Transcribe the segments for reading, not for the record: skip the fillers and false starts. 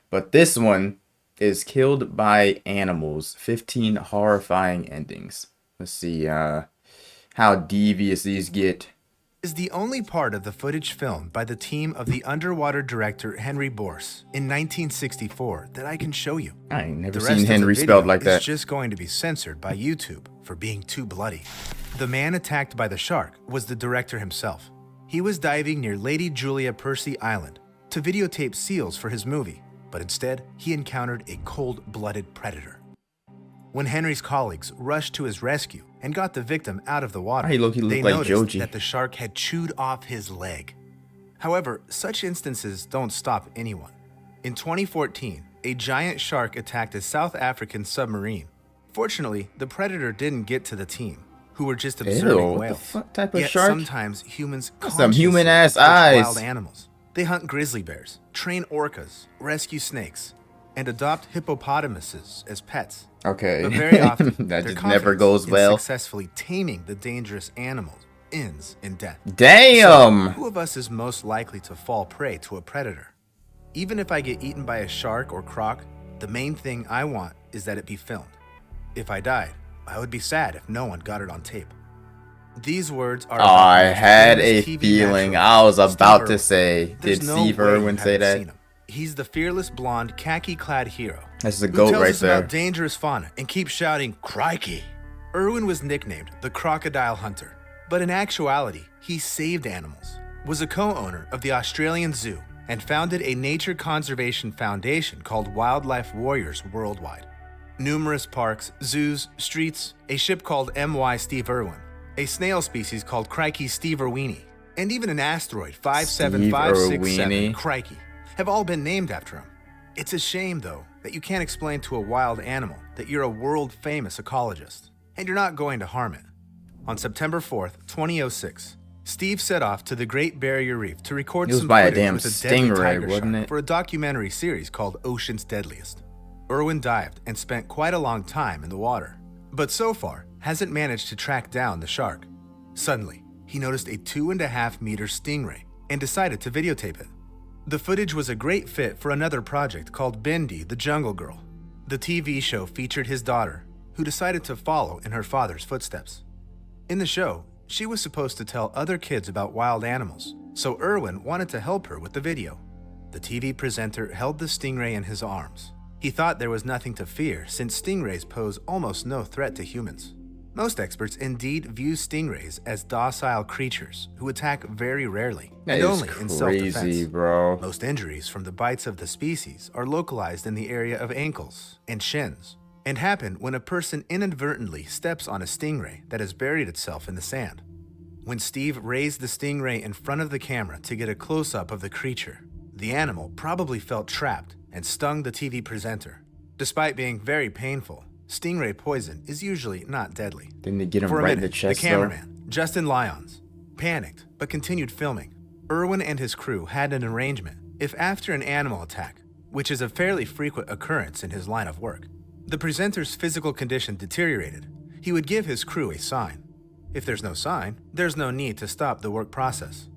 But this one is killed by animals. 15 horrifying endings. Let's see how devious these get. Is the only part of the footage filmed by the team of the underwater director Henry Borse in 1964 that I can show you. I ain't never The seen rest of the Henry video spelled like is that. just going to be censored by YouTube for being too bloody. The man attacked by the shark was the director himself. He was diving near Lady Julia Percy Island to videotape seals for his movie, but instead he encountered a cold-blooded predator. When Henry's colleagues rushed to his rescue and got the victim out of the water, He looked they like noticed Joji. that the shark had chewed off his leg. However, such instances don't stop anyone. In 2014, a giant shark attacked a South African submarine. Fortunately, the predator didn't get to the team, who were just observing What whales. the fuck type of Yet shark? sometimes humans Some human-ass consciously approach eyes. wild animals. They hunt grizzly bears, train orcas, rescue snakes, and adopt hippopotamuses as pets. Okay. But very often, that their just never confidence goes in well. successfully taming the dangerous animals ends in death. Damn! So, who of us is most likely to fall prey to a predator? Even if I get eaten by a shark or croc, the main thing I want is that it be filmed. If I died, I would be sad if no one got it on tape. These words are. I had a famous TV feeling. naturalist, I was Steve about to Irwin. say, There's did no Steve way you Irwin say haven't that? seen him. He's the fearless blonde, khaki-clad hero. That's the who goat tells right us there. about dangerous fauna and keeps shouting, "Crikey!" Irwin was nicknamed the Crocodile Hunter, but in actuality, he saved animals, was a co-owner of the Australian Zoo, and founded a nature conservation foundation called Wildlife Warriors Worldwide. Numerous parks, zoos, streets, a ship called M.Y. Steve Irwin, a snail species called Crikey Steve Irwini, and even an asteroid 57567 Irwini. Crikey have all been named after him. It's a shame, though, that you can't explain to a wild animal that you're a world-famous ecologist, and you're not going to harm it. On September 4th, 2006, Steve set off to the Great Barrier Reef to record It was some by a footage damn with a deadly stingray, tiger wasn't shark it? for a documentary series called Ocean's Deadliest. Irwin dived and spent quite a long time in the water, but so far hasn't managed to track down the shark. Suddenly, he noticed a 2.5-meter stingray and decided to videotape it. The footage was a great fit for another project called Bindi the Jungle Girl. The TV show featured his daughter, who decided to follow in her father's footsteps. In the show, she was supposed to tell other kids about wild animals, so Irwin wanted to help her with the video. The TV presenter held the stingray in his arms. He thought there was nothing to fear since stingrays pose almost no threat to humans. Most experts indeed view stingrays as docile creatures who attack very rarely That and is only in crazy, self-defense. bro. Most injuries from the bites of the species are localized in the area of ankles and shins, and happen when a person inadvertently steps on a stingray that has buried itself in the sand. When Steve raised the stingray in front of the camera to get a close-up of the creature, the animal probably felt trapped and stung the TV presenter. Despite being very painful, stingray poison is usually not deadly. Didn't it get him For a right minute, in the chest, the cameraman, Justin Lyons, panicked but continued filming. Irwin and his crew had an arrangement. If after an animal attack, which is a fairly frequent occurrence in his line of work, the presenter's physical condition deteriorated, he would give his crew a sign. If there's no sign, there's no need to stop the work process.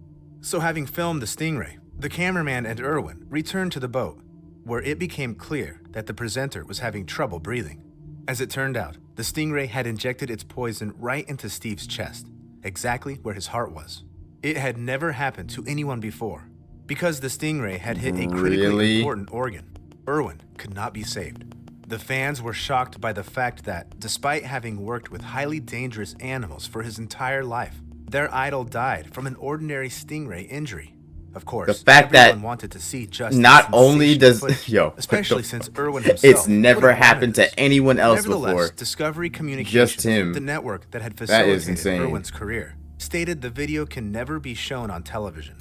So having filmed the stingray, the cameraman and Irwin returned to the boat, where it became clear that the presenter was having trouble breathing. As it turned out, the stingray had injected its poison right into Steve's chest, exactly where his heart was. It had never happened to anyone before. Because the stingray had hit a critically Really? important organ, Irwin could not be saved. The fans were shocked by the fact that, despite having worked with highly dangerous animals for his entire life, their idol died from an ordinary stingray injury. Of course, The fact that everyone wanted to see Justin's Not only sensational does footage, yo, especially since Irwin himself it's never wouldn't have happened wanted to anyone this. else Nevertheless, before. Discovery Communications, Just him. the network that had That is facilitated insane. Irwin's career, stated the video can never be shown on television.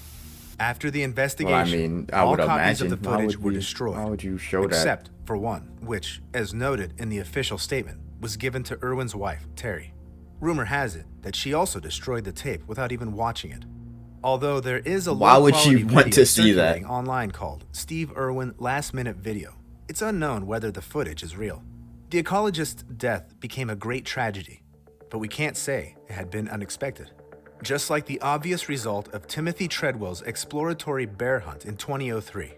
After the Well, investigation, I all would copies imagine. of the Why footage would were we- destroyed, Why would you show that? except for one, which, as noted in the official statement, was given to Irwin's wife, Terry. Rumor has it that she also destroyed the tape without even watching it. Although there is a Why would she low-quality want video to see that? circulating online called Steve Irwin Last Minute Video, it's unknown whether the footage is real. The ecologist's death became a great tragedy, but we can't say it had been unexpected. Just like the obvious result of Timothy Treadwell's exploratory bear hunt in 2003,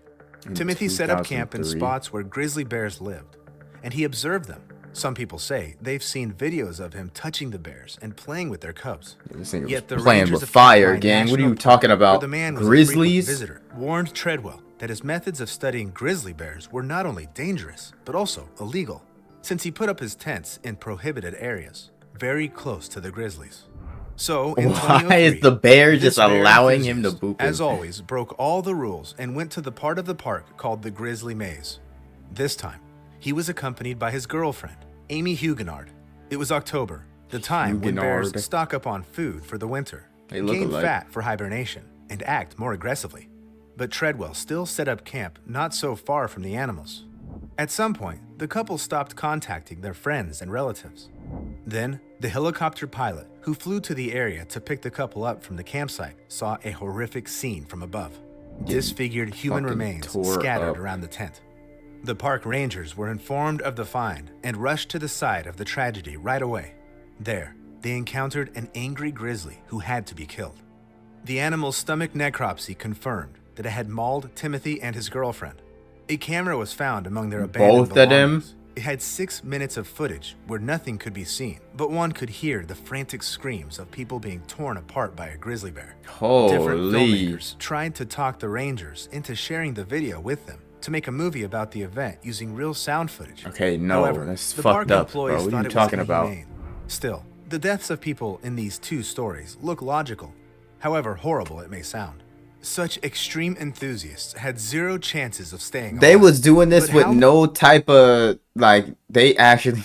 in Timothy set up camp in 2003. spots where grizzly bears lived, and he observed them. Some people say they've seen videos of him touching the bears and playing with their cubs. This nigga Yet the was playing rangers with of fire, Kenai gang. What are you National talking Park, where about? the man was a frequent Grizzlies? visitor, warned Treadwell that his methods of studying grizzly bears were not only dangerous, but also illegal, since he put up his tents in prohibited areas, very close to the grizzlies. So, in Why is the bear just this bear allowing him to enthusiast, boop him? as always, broke all the rules and went to the part of the park called the Grizzly Maze. This time, he was accompanied by his girlfriend, Amy Huguenard. It was October, the time when bears Huguenard. stock up on food for the winter, They look gain alike. fat for hibernation, and act more aggressively. But Treadwell still set up camp not so far from the animals. At some point, the couple stopped contacting their friends and relatives. Then, the helicopter pilot who flew to the area to pick the couple up from the campsite saw a horrific scene from above. Disfigured human fucking remains tore scattered up. around the tent. The park rangers were informed of the find and rushed to the site of the tragedy right away. There, they encountered an angry grizzly who had to be killed. The animal's stomach necropsy confirmed that it had mauled Timothy and his girlfriend. A camera was found among their abandoned Both of them? belongings. It had 6 minutes of footage where nothing could be seen, but one could hear the frantic screams of people being torn apart by a grizzly bear. Different Holy. filmmakers tried to talk the rangers into sharing the video with them to make a movie about the event using real sound footage. Okay, no, However, that's the fucked park up, employees bro. What thought are you it talking was about? inhumane. Still, the deaths of people in these two stories look logical, however horrible it may sound. Such extreme enthusiasts had zero chances of staying They alive. was doing this But with how- no type of, like, they actually,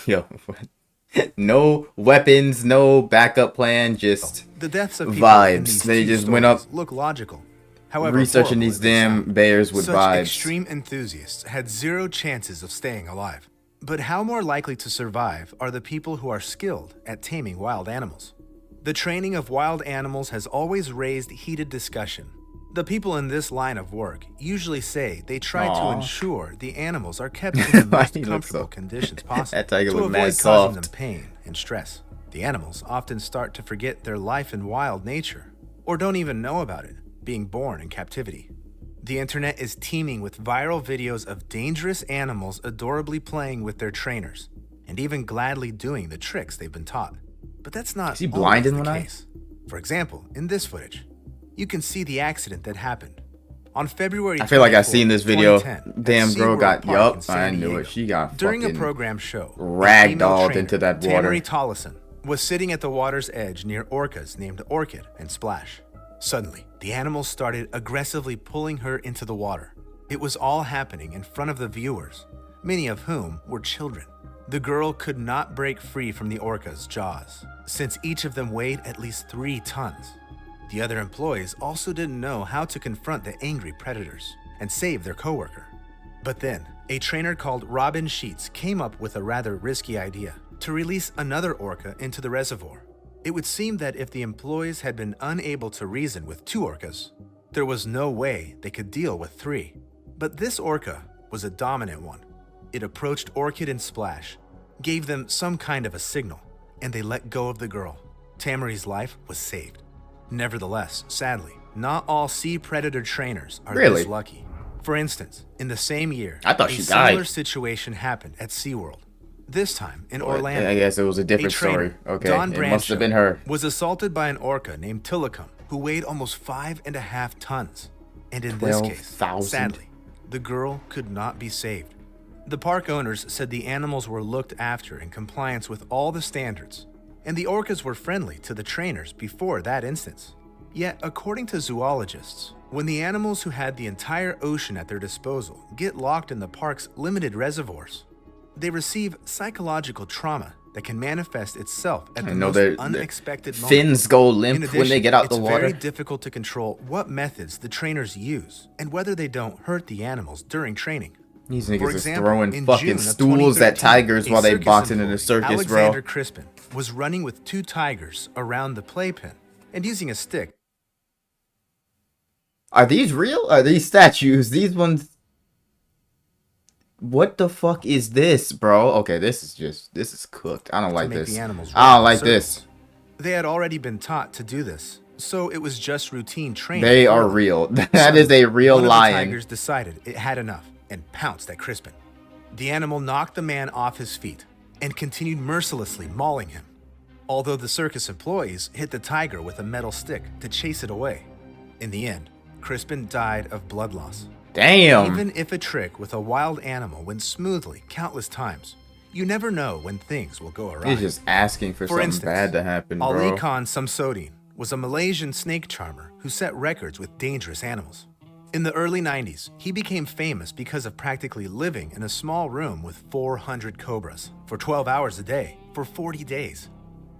no weapons, no backup plan, just The deaths of people in vibes. these They two just went up stories look logical. However, researching horrible these it may damn sound. bears with Such vibes. extreme enthusiasts had zero chances of staying alive. But how more likely to survive are the people who are skilled at taming wild animals? The training of wild animals has always raised heated discussion. The people in this line of work usually say they try to Aw. ensure the animals are kept in the Why most he look comfortable so- conditions possible That tiger to look avoid mad causing soft. them pain and stress. The animals often start to forget their life in wild nature, or don't even know about it, being born in captivity. The internet is teeming with viral videos of dangerous animals adorably playing with their trainers, and even gladly doing the tricks they've been taught. But that's not Is he always blind in the one eye? case. For example, in this footage, you can see the accident that happened. On February I feel like I've 24, seen this video. 2010, at Damn girl SeaWorld got, Park yup, in I San knew it. Diego. She got During a fucking program show, a ragdolled female trainer, into that water. Tamari Tollison was sitting at the water's edge near orcas named Orchid and Splash. Suddenly, the animals started aggressively pulling her into the water. It was all happening in front of the viewers, many of whom were children. The girl could not break free from the orca's jaws, since each of them weighed at least 3 tons. The other employees also didn't know how to confront the angry predators and save their coworker. But then, a trainer called Robin Sheets came up with a rather risky idea to release another orca into the reservoir. It would seem that if the employees had been unable to reason with 2 orcas, there was no way they could deal with 3. But this orca was a dominant one. It approached Orchid and Splash, gave them some kind of a signal, and they let go of the girl. Tamari's life was saved. Nevertheless, sadly, not all sea predator trainers are Really? this lucky. For instance, in the same year, I thought a she similar died. situation happened at SeaWorld. This time in But Orlando. I guess it was a A different trainer, story. Okay, Don it must have Brancho, been her. was assaulted by an orca named Tillicum, who weighed almost 5.5 tons. And in this case, 12,000? sadly, the girl could not be saved. The park owners said the animals were looked after in compliance with all the standards, and the orcas were friendly to the trainers before that instance. Yet, according to zoologists, when the animals who had the entire ocean at their disposal get locked in the park's limited reservoirs, they receive psychological trauma that can manifest itself at the know most their unexpected moments. fins go In limp addition, when they get out the it's water. very difficult to control what methods the trainers use and whether they don't hurt the animals during training. These For niggas is example, throwing in fucking June of stools at 2013, tigers a while they circus boxing in employee, the circus, Alexander bro. Crispin was running with 2 tigers around the playpen and using a stick. Are these real? Are these statues? These ones. What the fuck is this, bro? Okay, this is cooked. I don't like make this. the animals I don't run like in circles. this. They had already been taught to do this, so it was just routine training. They for are them. real. That Suddenly, is a real one of the lion. tigers decided it had enough and pounced at Crispin. The animal knocked the man off his feet and continued mercilessly mauling him, although the circus employees hit the tiger with a metal stick to chase it away. In the end, Crispin died of blood loss. Damn. Even if a trick with a wild animal went smoothly countless times, you never know when things will go awry. He's just asking for something instance, bad to happen, Ali bro. Khan Samsodin was a Malaysian snake charmer who set records with dangerous animals. In the early 90s, he became famous because of practically living in a small room with 400 cobras for 12 hours a day for 40 days.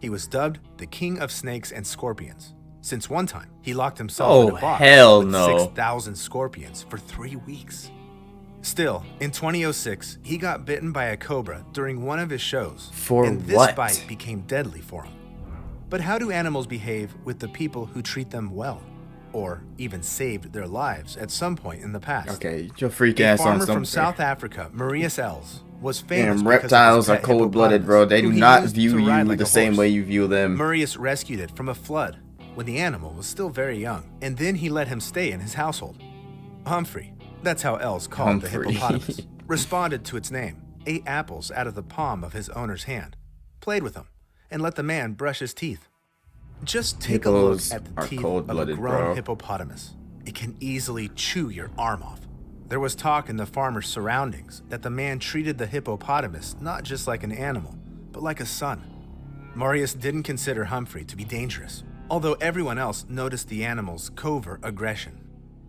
He was dubbed the King of Snakes and Scorpions, since one time he locked himself in a box hell with no. 6,000 scorpions for 3 weeks. Still, in 2006, he got bitten by a cobra during one of his shows, and this what? bite became deadly for him. But how do animals behave with the people who treat them well, or even saved their lives at some point in the past? Okay, get your freak A ass on farmer something. from South Africa, Marius Els, was famous Damn, because of reptiles his are pet cold-blooded, bro. They hippopotamus, do who he not used view to ride you like the a same horse. way you view them. Marius rescued it from a flood when the animal was still very young, and then he let him stay in his household. Humphrey, that's how Els called the Humphrey. hippopotamus, responded to its name, ate apples out of the palm of his owner's hand, played with them, and let the man brush his teeth. Just take a look Hippos at the are teeth of a cold-blooded, grown bro. hippopotamus. It can easily chew your arm off. There was talk in the farmer's surroundings that the man treated the hippopotamus not just like an animal, but like a son. Marius didn't consider Humphrey to be dangerous, although everyone else noticed the animal's covert aggression.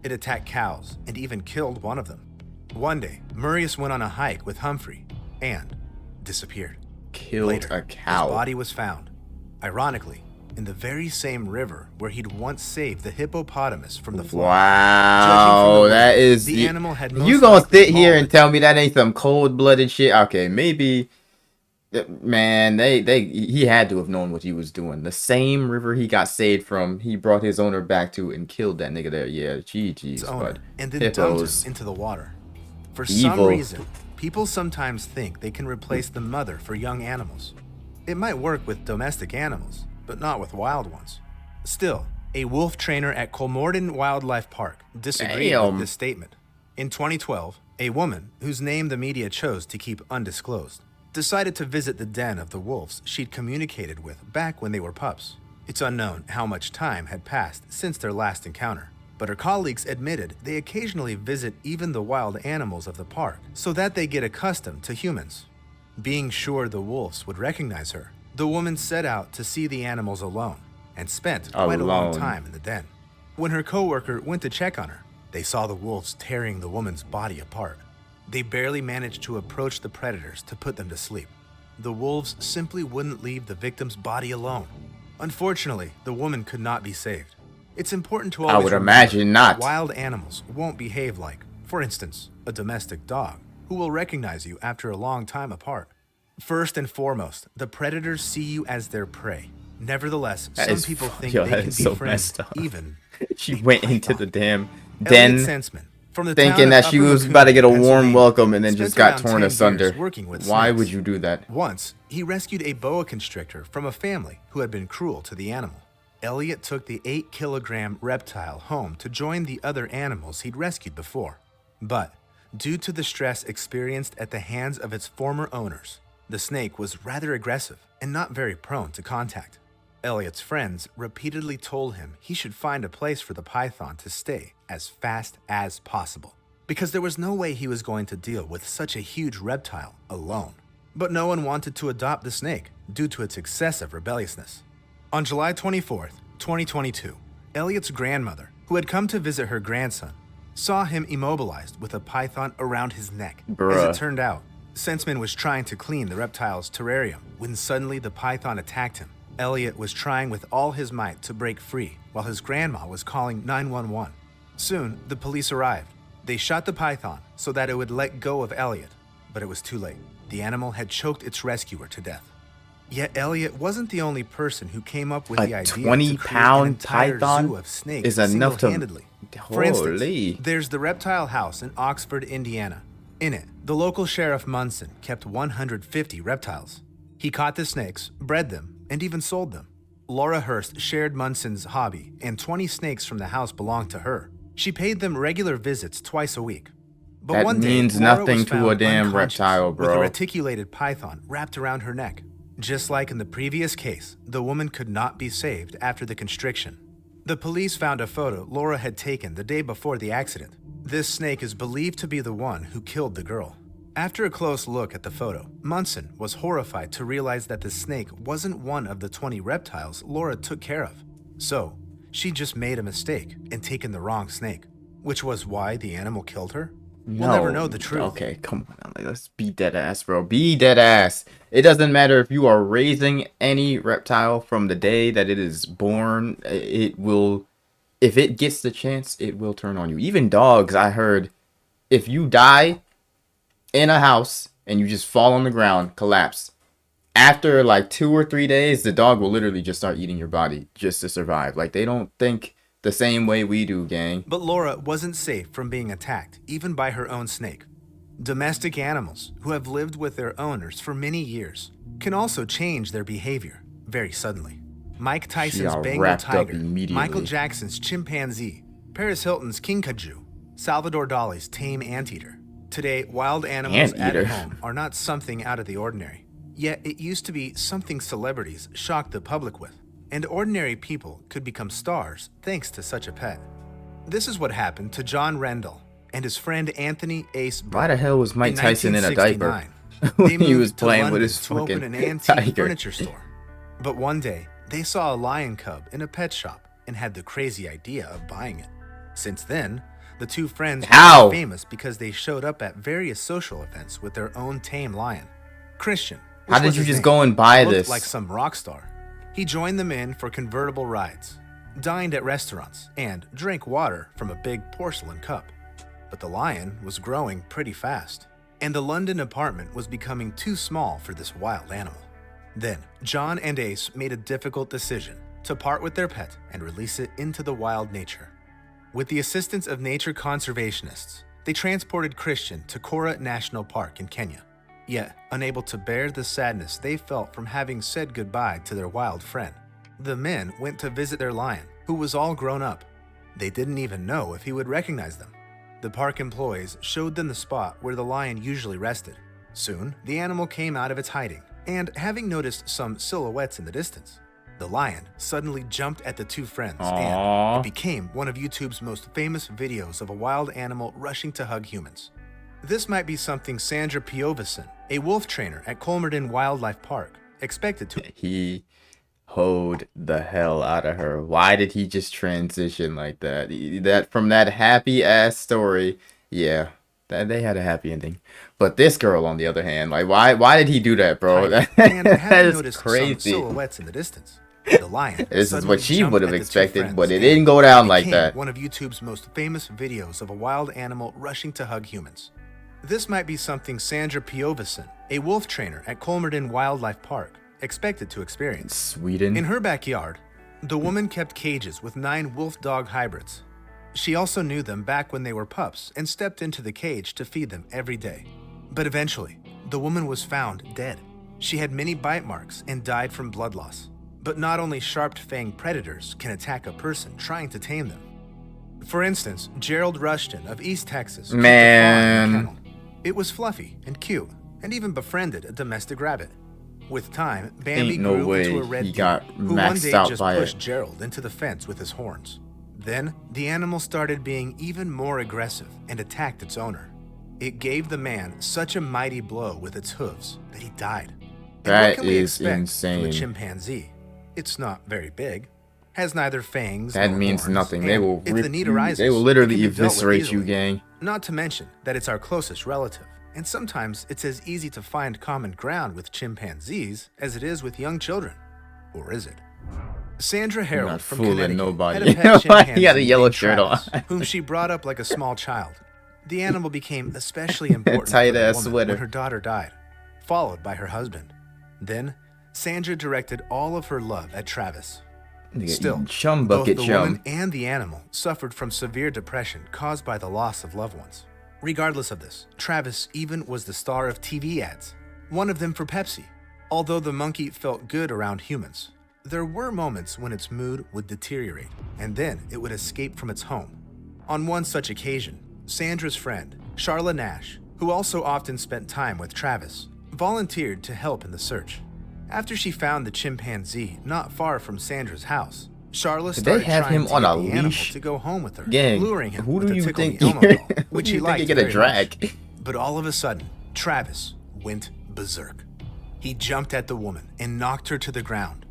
It attacked cows and even killed one of them. One day, Marius went on a hike with Humphrey and disappeared. Killed Later, a cow. his body was found, ironically, in the very same river where he'd once saved the hippopotamus from the flood. Wow, Judging from the that legend, is. the animal had You most gonna likely sit here mauled and it. tell me that ain't some cold-blooded shit? Okay, maybe. Man, he had to have known what he was doing. The same river he got saved from, he brought his owner back to and killed that nigga there. Yeah, Its GG's, owner but and then dumped hippos. him into the water. For some Evil. reason, people sometimes think they can replace the mother for young animals. It might work with domestic animals, but not with wild ones. Still, a wolf trainer at Kolmorden Wildlife Park disagreed Damn. with this statement. In 2012, a woman, whose name the media chose to keep undisclosed, decided to visit the den of the wolves she'd communicated with back when they were pups. It's unknown how much time had passed since their last encounter, but her colleagues admitted they occasionally visit even the wild animals of the park so that they get accustomed to humans. Being sure the wolves would recognize her, the woman set out to see the animals alone and spent quite a long Alone. time in the den. When her coworker went to check on her, they saw the wolves tearing the woman's body apart. They barely managed to approach the predators to put them to sleep. The wolves simply wouldn't leave the victim's body alone. Unfortunately, the woman could not be saved. It's important to always would remember imagine not. that wild animals won't behave like, for instance, a domestic dog, who will recognize you after a long time apart. First and foremost, the predators see you as their prey. Nevertheless, That some is people fu- think yo, they that can is be so friends, messed up. even She a went into python. the damn Elliot den Sensman, from the thinking town that of she Upper was about to get a Macomb, warm Pennsylvania, welcome and then spent just got around torn 10 asunder. years working with Why snakes. would you do that? Once, he rescued a boa constrictor from a family who had been cruel to the animal. Elliot took the 8-kilogram reptile home to join the other animals he'd rescued before. But, due to the stress experienced at the hands of its former owners, the snake was rather aggressive and not very prone to contact. Elliot's friends repeatedly told him he should find a place for the python to stay as fast as possible, because there was no way he was going to deal with such a huge reptile alone. But no one wanted to adopt the snake due to its excessive rebelliousness. On July 24th, 2022, Elliot's grandmother, who had come to visit her grandson, saw him immobilized with a python around his neck. As Bruh. it turned out, Sensman was trying to clean the reptile's terrarium when suddenly the python attacked him. Elliot was trying with all his might to break free while his grandma was calling 911. Soon, the police arrived. They shot the python so that it would let go of Elliot, but it was too late. The animal had choked its rescuer to death. Yet Elliot wasn't the only person who came up with A the idea to create 20-pound an entire python zoo of snakes is enough to- single-handedly. For instance, Holy. there's the reptile house in Oxford, Indiana. In it, the local sheriff Munson kept 150 reptiles. He caught the snakes, bred them, and even sold them. Laura Hurst shared Munson's hobby, and 20 snakes from the house belonged to her. She paid them regular visits twice a week. But That one day, means Laura nothing was to found a damn unconscious reptile, with a bro. reticulated python wrapped around her neck. Just like in the previous case, the woman could not be saved after the constriction. The police found a photo Laura had taken the day before the accident. This snake is believed to be the one who killed the girl. After a close look at the photo, Munson was horrified to realize that the snake wasn't one of the 20 reptiles Laura took care of. So, she just made a mistake and taken the wrong snake, which was why the animal killed her. We'll never know the truth. Okay, come on. Like, let's be dead ass, bro. Be dead ass. It doesn't matter if you are raising any reptile from the day that it is born. It will, if it gets the chance, it will turn on you. Even dogs, I heard, if you die in a house and you just fall on the ground, collapse, after like 2 or 3 days, the dog will literally just start eating your body just to survive. Like, they don't think the same way we do, gang. But Laura wasn't safe from being attacked, even by her own snake. Domestic animals, who have lived with their owners for many years, can also change their behavior very suddenly. Mike Tyson's Bengal wrapped up tiger, immediately. Michael Jackson's chimpanzee, Paris Hilton's kinkajou, Salvador Dali's tame anteater. Today, wild animals Anteater. at home are not something out of the ordinary. Yet it used to be something celebrities shocked the public with, and ordinary people could become stars thanks to such a pet. This is what happened to John Rendell and his friend Anthony Ace Burke. Why the hell was Mike Tyson in a diaper 1969, when they he was moved to playing with London his to open fucking an antique tiger? furniture store. But one day, they saw a lion cub in a pet shop and had the crazy idea of buying it. Since then, the two friends How? became famous because they showed up at various social events with their own tame lion. Christian. How which did was you his just name, go and buy looked this? like some rock star. He joined them in for convertible rides, dined at restaurants, and drank water from a big porcelain cup. But the lion was growing pretty fast, and the London apartment was becoming too small for this wild animal. Then, John and Ace made a difficult decision to part with their pet and release it into the wild nature. With the assistance of nature conservationists, they transported Christian to Kora National Park in Kenya. Yet, unable to bear the sadness they felt from having said goodbye to their wild friend, the men went to visit their lion, who was all grown up. They didn't even know if he would recognize them. The park employees showed them the spot where the lion usually rested. Soon, the animal came out of its hiding, and having noticed some silhouettes in the distance, the lion suddenly jumped at the two friends, and Aww. it became one of YouTube's most famous videos of a wild animal rushing to hug humans. This might be something Sandra Piovison, a wolf trainer at Colmerton Wildlife Park, expected to. He hoed the hell out of her. Why did he just transition like that? That from that happy ass story, yeah, that they had a happy ending. But this girl, on the other hand, like why did he do that, bro? And That having is noticed some crazy. silhouettes in the distance, the lion This is suddenly what she jumped would have at the two expected, friends, but it and didn't go down like became that. one of YouTube's most famous videos of a wild animal rushing to hug humans. This might be something Sandra Piovison, a wolf trainer at Colmerton Wildlife Park, expected to experience. Sweden. In her backyard, the woman kept cages with 9 wolf-dog hybrids. She also knew them back when they were pups and stepped into the cage to feed them every day. But eventually, the woman was found dead. She had many bite marks and died from blood loss. But not only sharp-fanged predators can attack a person trying to tame them. For instance, Gerald Rushton of East Texas kept a fawn in a Man. kennel. It was fluffy and cute, and even befriended a domestic rabbit. With time, Bambi Ain't no grew way into a red he deer, got who one maxed day out just by pushed it. Gerald into the fence with his horns. Then, the animal started being even more aggressive and attacked its owner. It gave the man such a mighty blow with its hooves that he died. And That what can we is expect from insane. a chimpanzee? It's not very big, has neither fangs That nor means horns, nothing. They and will if rip the need you. arises, They will it literally can be dealt with eviscerate you, easily. gang. Not to mention that it's our closest relative, and sometimes it's as easy to find common ground with chimpanzees as it is with young children. Or is it? Sandra You're Harold not from fooling Connecticut nobody. had a pet chimpanzee He got a yellow named shirt on. Travis, whom she brought up like a small child. The animal became especially important for Tight the ass woman sweater. when her daughter died, followed by her husband. Then, Sandra directed all of her love at Travis. Nigga Still, eating chum both bucket the chum. woman and the animal suffered from severe depression caused by the loss of loved ones. Regardless of this, Travis even was the star of TV ads, one of them for Pepsi. Although the monkey felt good around humans, There were moments when its mood would deteriorate, and then it would escape from its home. On one such occasion, Sandra's friend, Charla Nash, who also often spent time with Travis, volunteered to help in the search. After she found the chimpanzee not far from Sandra's house, Charla started trying to get the animal to go home with her, luring him with a Tickle Me Elmo doll, which he liked very much. But all of a sudden, Travis went berserk. He jumped at the woman and knocked her to the ground.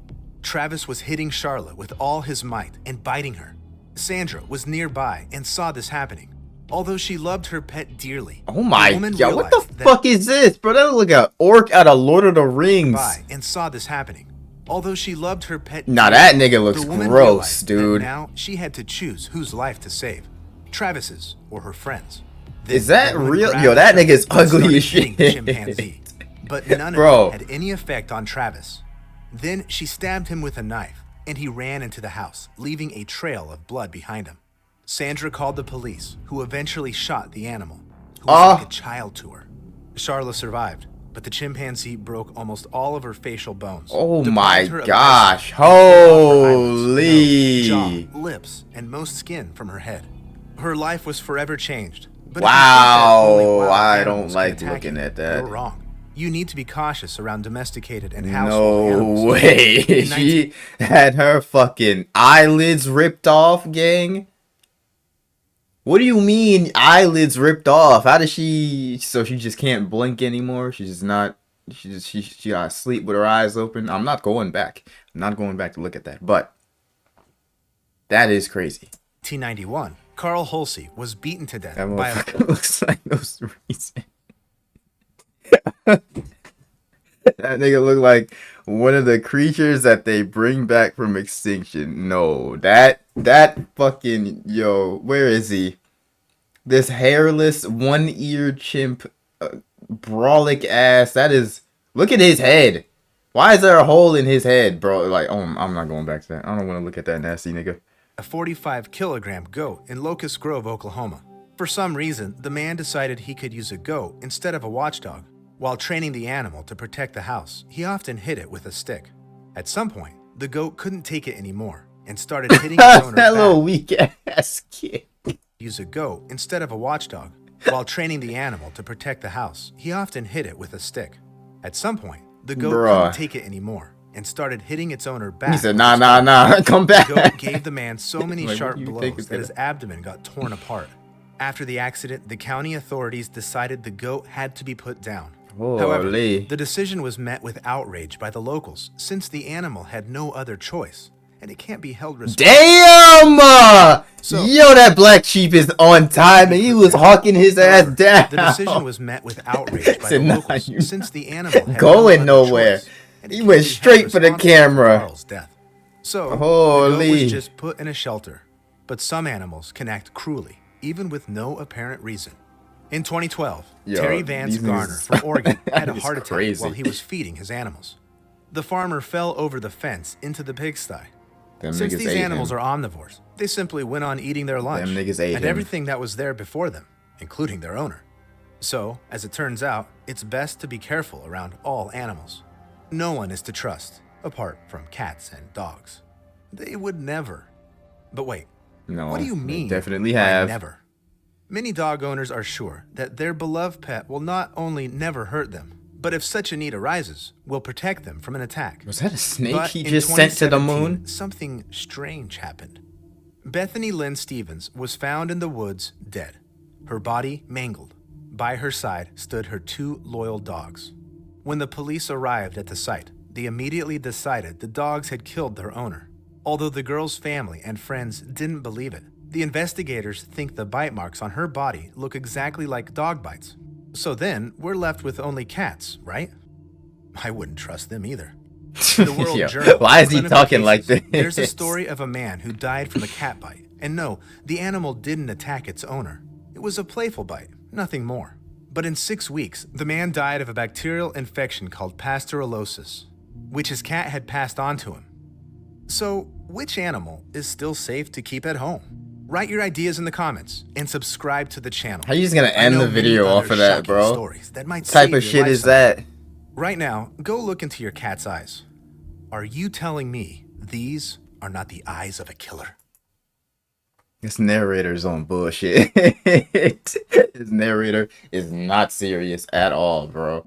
Travis was hitting Charla with all his might and biting her. Sandra was nearby and saw this happening. Although she loved her pet dearly, oh my god, what the fuck is this, bro? That looks like an orc out of Lord of the Rings. And saw this happening. Although she loved her pet, nah, that nigga looks gross, dude. Now she had to choose whose life to save, Travis's or her friend's. Is that real? Yo, that nigga's ugly as shit. Chimpanzee, but none of it had any effect on Travis. Then she stabbed him with a knife, and he ran into the house, leaving a trail of blood behind him. Sandra called the police, who eventually shot the animal, who was like a child to her. Charla survived, but the chimpanzee broke almost all of her facial bones. Oh my gosh, holy! Jaw, lips, and most skin from her head. Her life was forever changed. But wow, I don't like looking at that. You're wrong. You need to be cautious around domesticated and household animals. No way. She had her fucking eyelids ripped off, gang. What do you mean eyelids ripped off? How does she? So she just can't blink anymore? She's not. She got to sleep with her eyes open. I'm not going back. I'm not going back to look at that. But that is crazy. 1991. Carl Hulsey was beaten to death by a looks like those reason. That nigga look like one of the creatures that they bring back from extinction. No, that fucking, yo, where is he? This hairless, one-eared chimp, brolic ass. That is, look at his head. Why is there a hole in his head, bro? Like, oh, I'm not going back to that. I don't want to look at that nasty nigga. A 45-kilogram goat in Locust Grove, Oklahoma. For some reason, the man decided he could use a goat instead of a watchdog. While training the animal to protect the house, he often hit it with a stick. At some point, the goat couldn't take it anymore and started hitting its owner that little weak ass kid. Use a goat instead of a watchdog. While training the animal to protect the house, he often hit it with a stick. At some point, the goat couldn't take it anymore and started hitting its owner back. He said, nah, come back. The goat gave the man so many sharp blows that his abdomen got torn apart. After the accident, the county authorities decided the goat had to be put down. However, the decision was met with outrage by the locals since the animal had no other choice, and it can't be held responsible. Damn! Yo, that black sheep is on time, and he was hawking his ass down. The decision was met with outrage by the locals since the animal had going no other nowhere. Choice, he went straight for the camera. Carl's death. So, the goat was just put in a shelter. But some animals can act cruelly, even with no apparent reason. In 2012, Terry Vance Garner from Oregon had a heart attack while he was feeding his animals. The farmer fell over the fence into the pigsty. Since these animals are omnivores, they simply went on eating their lunch and everything that was there before them, including their owner. So, as it turns out, it's best to be careful around all animals. No one is to trust, apart from cats and dogs. They would never. But wait, what do you mean definitely have. Never? Many dog owners are sure that their beloved pet will not only never hurt them, but if such a need arises, will protect them from an attack. Was that a snake he just sent to the moon? Something strange happened. Bethany Lynn Stevens was found in the woods dead, her body mangled. By her side stood her two loyal dogs. When the police arrived at the site, they immediately decided the dogs had killed their owner. Although the girl's family and friends didn't believe it, the investigators think the bite marks on her body look exactly like dog bites. So then, we're left with only cats, right? I wouldn't trust them either. In the World Journal, why is he talking like this? There's a story of a man who died from a cat bite. And no, the animal didn't attack its owner. It was a playful bite, nothing more. But in 6 weeks, the man died of a bacterial infection called pasteurellosis, which his cat had passed on to him. So, which animal is still safe to keep at home? Write your ideas in the comments and subscribe to the channel. How are you just gonna end the video off of that, bro? What type of shit is that? Right now, go look into your cat's eyes. Are you telling me These are not the eyes of a killer. This narrator's on bullshit. His narrator is not serious at all, bro.